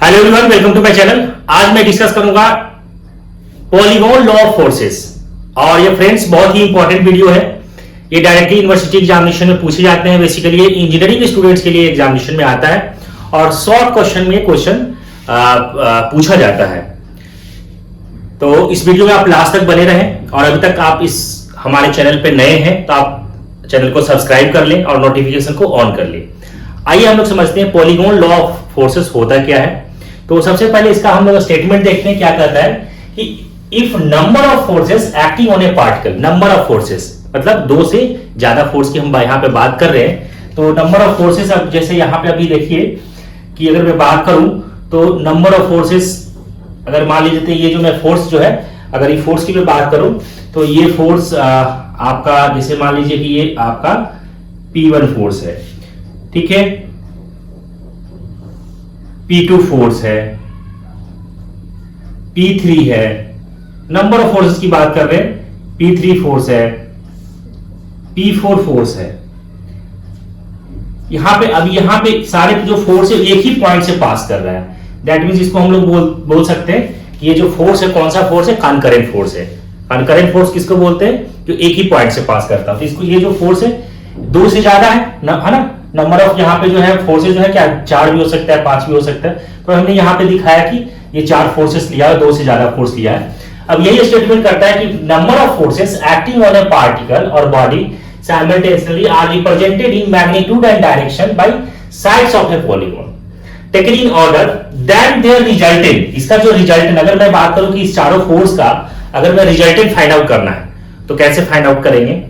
Hello everyone, welcome to my channel. आज मैं discuss करूंगा पॉलीगॉन लॉ ऑफ फोर्सेस। और ये फ्रेंड्स बहुत ही इंपॉर्टेंट वीडियो है। ये डायरेक्टली यूनिवर्सिटी एग्जामिनेशन में पूछे जाते हैं। बेसिकली ये इंजीनियरिंग स्टूडेंट्स के लिए एग्जामिनेशन में आता है और शॉर्ट क्वेश्चन में क्वेश्चन पूछा जाता है। तो इस वीडियो में आप लास्ट तक बने रहें और अभी तक आप इस हमारे चैनल पे नए हैं तो आप चैनल को सब्सक्राइब कर लें और नोटिफिकेशन को ऑन कर लें। आइए हम लोग समझते हैं पॉलीगॉन लॉ ऑफ फोर्सेस होता क्या है। तो सबसे पहले इसका हम लोग स्टेटमेंट देखते हैं क्या कहता है कि if number of forces acting on A particle, number of forces मतलब दो से ज्यादा फोर्स की हम यहां पे बात कर रहे हैं। तो नंबर ऑफ फोर्सेस, अब जैसे यहां पे अभी देखिए कि अगर मैं बात करूं तो नंबर ऑफ फोर्सेस, अगर मान लीजिए ये जो मैं फोर्स जो है, अगर ये फोर्स की मैं बात करूं तो ये फोर्स आपका, जैसे मान लीजिए कि ये आपका P1 फोर्स है, ठीक है, P2 फोर्स है, P3 है। नंबर ऑफ फोर्सेस की बात कर रहे हैं, P3 फोर्स है, P4 फोर्स है। यहां पे सारे जो फोर्स है एक ही पॉइंट से पास कर रहा है। दैट मींस इसको हम लोग बोल सकते हैं कि ये जो फोर्स है कौन सा फोर्स है, कॉनकरेंट फोर्स है। कॉनकरेंट फोर्स किसको बोलते हैं, जो एक ही पॉइंट से पास करता है। तो इसको ये जो फोर्स है दो से ज्यादा है ना। नंबर ऑफ यहाँ पे जो है फोर्सेस जो है क्या, 4 भी हो सकता है, 5 भी हो सकता है। तो हमने यहाँ पे दिखाया कि ये 4 फोर्सेस लिया है, 2 से ज्यादा फोर्स लिया है। अब यही स्टेटमेंट करता है कि number of forces acting on A particle और body simultaneously are represented in magnitude and direction by sides of a polygon taken in order that their resultant, इसका जो रिजल्टेंट, अगर मैं बात करूं कि इस चारों फोर्स का अगर मैं रिजल्टेंट फाइंड आउट करना है तो कैसे फाइंड आउट करेंगे,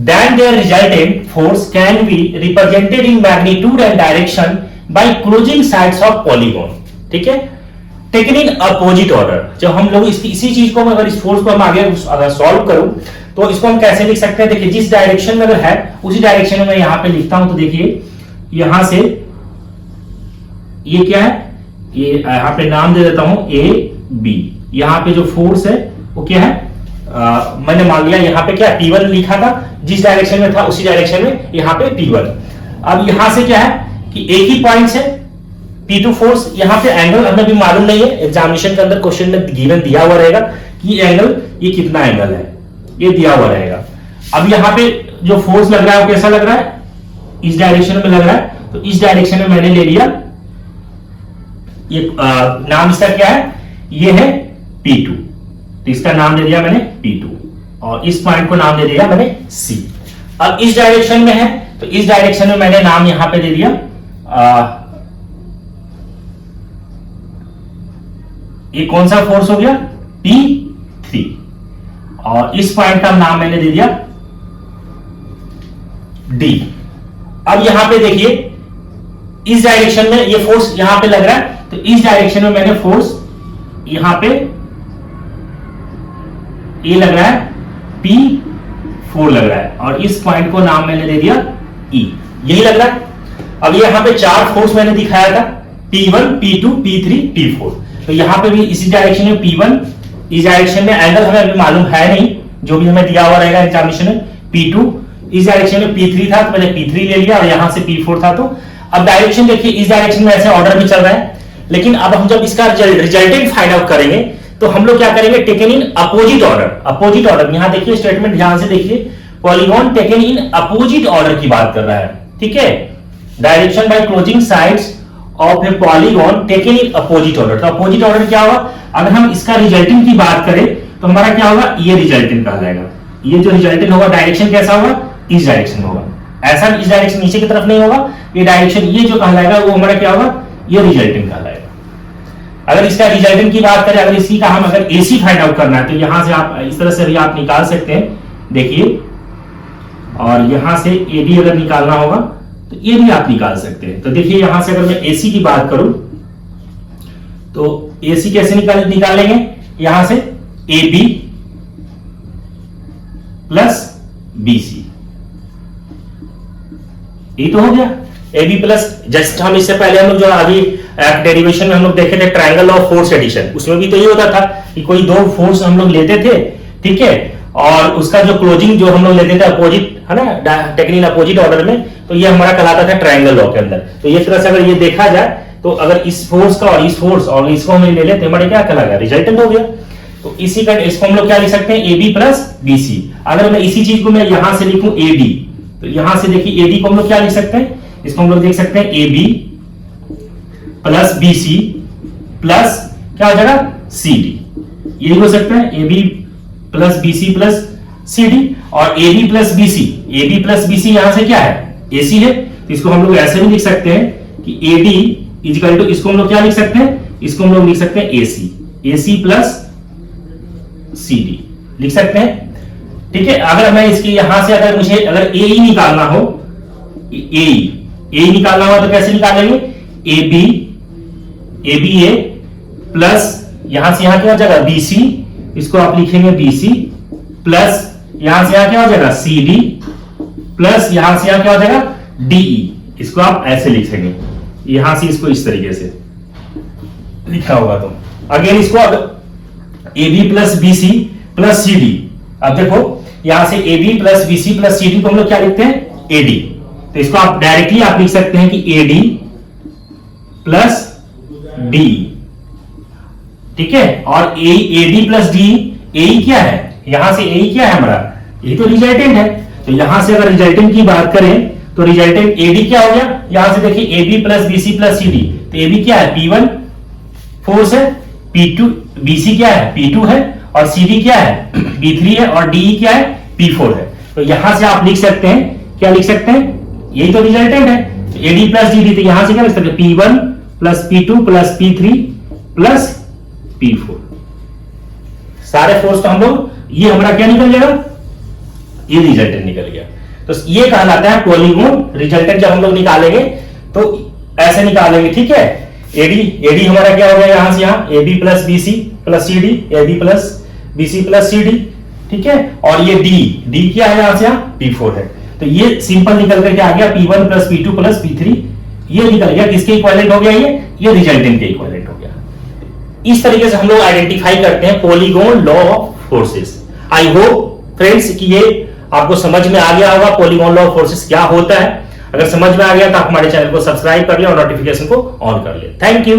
then their resultant force can be represented in magnitude and direction by closing sides of polygon, ठीक है, taken in opposite order। जब हम लोग इसी चीज को, अगर इस फोर्स को हम आगे अगर सॉल्व करूं तो इसको हम कैसे लिख सकते हैं, देखिए जिस डायरेक्शन में अगर है उसी डायरेक्शन में मैं यहां पे लिखता हूं। तो देखिए यहां से ये क्या है, ये यहां पे नाम दे देता हूं ए बी। यहां पे जो फोर्स है वो क्या है, मैंने मान लिया यहाँ पे क्या P1 लिखा था, जिस डायरेक्शन में था उसी डायरेक्शन में यहाँ पे P1। अब यहां से क्या है कि एक ही पॉइंट से P2 फोर्स, यहाँ पे एंगल हमें भी मालूम नहीं है। एग्जामिनेशन के अंदर क्वेश्चन में गिवन दिया हुआ रहेगा कि एंगल, ये कितना एंगल है, ये दिया हुआ रहेगा। अब यहाँ पे जो फोर्स लग रहा है वो कैसा लग रहा है, इस डायरेक्शन में लग रहा है। तो इस डायरेक्शन में मैंने ले लिया, ये नाम इसका क्या है, ये है P2। तो इसका नाम दे दिया मैंने P2 और इस पॉइंट को नाम दे दिया मैंने C। अब इस डायरेक्शन में है तो इस डायरेक्शन में मैंने नाम यहां पे दे दिया ये कौन सा फोर्स हो गया, P3। और इस पॉइंट का नाम मैंने दे दिया D। अब यहां पे देखिए इस डायरेक्शन में ये फोर्स यहां पे लग रहा है, तो इस डायरेक्शन में मैंने फोर्स यहां पे ये लग रहा है P4 लग रहा है और इस पॉइंट को नाम मैंने दे दिया E, यही लग रहा है। अब यहां पे 4 फोर्स मैंने दिखाया था, P1 P2 P3 P4। तो यहां पे भी इसी डायरेक्शन में P1, इस डायरेक्शन में एंगल हमें अभी मालूम है नहीं, जो भी हमें दिया हुआ रहेगा एग्जामिनेशन में। P2 इस डायरेक्शन में P3 था तो मैंने P3 ले लिया और यहां से P4 था। तो अब डायरेक्शन देखिए इस डायरेक्शन में ऐसे ऑर्डर में चल रहा है, लेकिन अब हम जब इसका रिजल्टेंट फाइंड आउट करेंगे तो हम लोग क्या करेंगे, taken in opposite order. Opposite order, यहां देखिए स्टेटमेंट ध्यान से देखिए, polygon taken in opposite order की बात कर रहा है, ठीक है। Direction by closing sides of A polygon taken in opposite order. तो अपोजिट ऑर्डर क्या होगा, अगर हम इसका रिजल्टेंट की बात करें तो हमारा क्या होगा, ये रिजल्टेंट कहलाएगा। ये जो रिजल्टेंट होगा डायरेक्शन कैसा होगा, इस डायरेक्शन होगा, ऐसा इस डायरेक्शन नीचे की तरफ नहीं होगा। ये डायरेक्शन ये जो कहलाएगा वो हमारा क्या होगा, ये रिजल्टेंट कहलाएगा। अगर इसका रिजल्टेंट की बात करें, अगर इसी का हम अगर AC फाइंड आउट करना है तो यहां से आप इस तरह से भी आप निकाल सकते हैं, देखिए। और यहां से AB अगर निकालना होगा तो ये भी आप निकाल सकते हैं। तो देखिए यहां से अगर मैं AC की बात करूं तो AC कैसे निकालेंगे, यहां से AB प्लस BC, ये तो हो गया AB प्लस। जस्ट हम इससे पहले हम लोग जो अभी डेरिवेशन में हम लोग देखे थे ट्रायंगल ऑफ फोर्स एडिशन, उसमें भी तो ये होता था कि कोई दो फोर्स हम लोग लेते थे, ठीक है, और उसका जो क्लोजिंग जो हम लोग लेते थे अपोजिट, है ना, टेकन इन अपोजिट ऑर्डर में, तो ये हमारा कहलाता था ट्रायंगल लॉ के अंदर। तो ये तरह से अगर ये देखा जाए तो अगर इस फोर्स का और इस फोर्स और इसको हम ले लेते हैं, क्या कहलाएगा, रिजल्टेंट हो गया। तो इसी का इसको हम लोग क्या लिख सकते हैं, AB प्लस BC। अगर मैं इसी चीज को मैं यहां से लिखूं AD, तो यहां से देखिए AD को हम लोग क्या लिख सकते हैं, इसको हम लोग देख सकते हैं AB प्लस BC प्लस क्या हो जाएगा CD, ये हो सकता है AB plus BC plus CD। और AB प्लस BC यहां से क्या है, AC है, तो इसको हम लोग ऐसे भी लिख सकते हैं कि AD इक्वल टू, इसको हम लोग क्या लिख सकते हैं, इसको हम लोग लिख सकते हैं AC प्लस CD लिख सकते हैं। ठीक है, अगर मैं इसके यहां से अगर मुझे अगर AE निकालना हो, AE निकालना हो तो कैसे निकालेंगे, ABA प्लस यहां से यहां क्या हो जाएगा BC, इसको आप लिखेंगे BC प्लस यहां से यहां क्या हो जाएगा CD प्लस यहां से यहां क्या हो जाएगा DE, इसको आप ऐसे लिखेंगे, यहां से इसको इस तरीके से लिखा होगा। तो अगेन इसको AB plus BC plus CD, अब देखो यहां से AB plus BC plus CD को हम लोग क्या लिखते हैं, AD। तो इसको आप डायरेक्टली आप लिख सकते हैं कि AD प्लस D, ठीक है। और AD प्लस D, AE क्या है, यहां से AE क्या है हमारा, यही तो रिजल्टेंट है। तो यहां से अगर रिजल्टेंट की बात करें तो रिजल्टेंट AD क्या हो गया, यहां से देखिए AB plus BC plus CD, तो AB क्या है, P1 फोर्स है, P2 BC क्या है, P2 है, और CD क्या है, P3 है, और DE क्या है, P4 है। तो यहां से आप लिख सकते हैं, क्या लिख सकते हैं, यही तो रिजल्टेंट है। तो AD प्लस DD, तो यहां से क्या लिख सकते हैं, P1 plus P2 plus P3 plus P4, सारे फोर्स तो हम लोग, ये हमारा क्या निकल जाएगा, ये रिजल्टेंट निकल गया। तो ये कहलाता है पॉलीगॉन रिजल्टेंट। जब हम लोग निकालेंगे तो ऐसे निकालेंगे, ठीक है। AD हमारा क्या हो गया, यहां से यहां AB plus BC plus CD, AB plus BC plus CD, ठीक है। और ये D क्या है, यहां से यहां P4 है। तो ये सिंपल निकल करके आ गया P1 plus P2 plus P3, ये निकल गया किसके इक्विवेलेंट हो गया, ये रिजल्टेंट के इक्विवेलेंट हो गया। इस तरीके से हम लोग आइडेंटिफाई करते हैं polygon law of forces. I hope friends कि ये आपको समझ में आ गया होगा पॉलीगॉन लॉ ऑफ फोर्सेस क्या होता है। अगर समझ में आ गया तो आप हमारे चैनल को सब्सक्राइब कर ले और नोटिफिकेशन को ऑन कर ले। Thank you.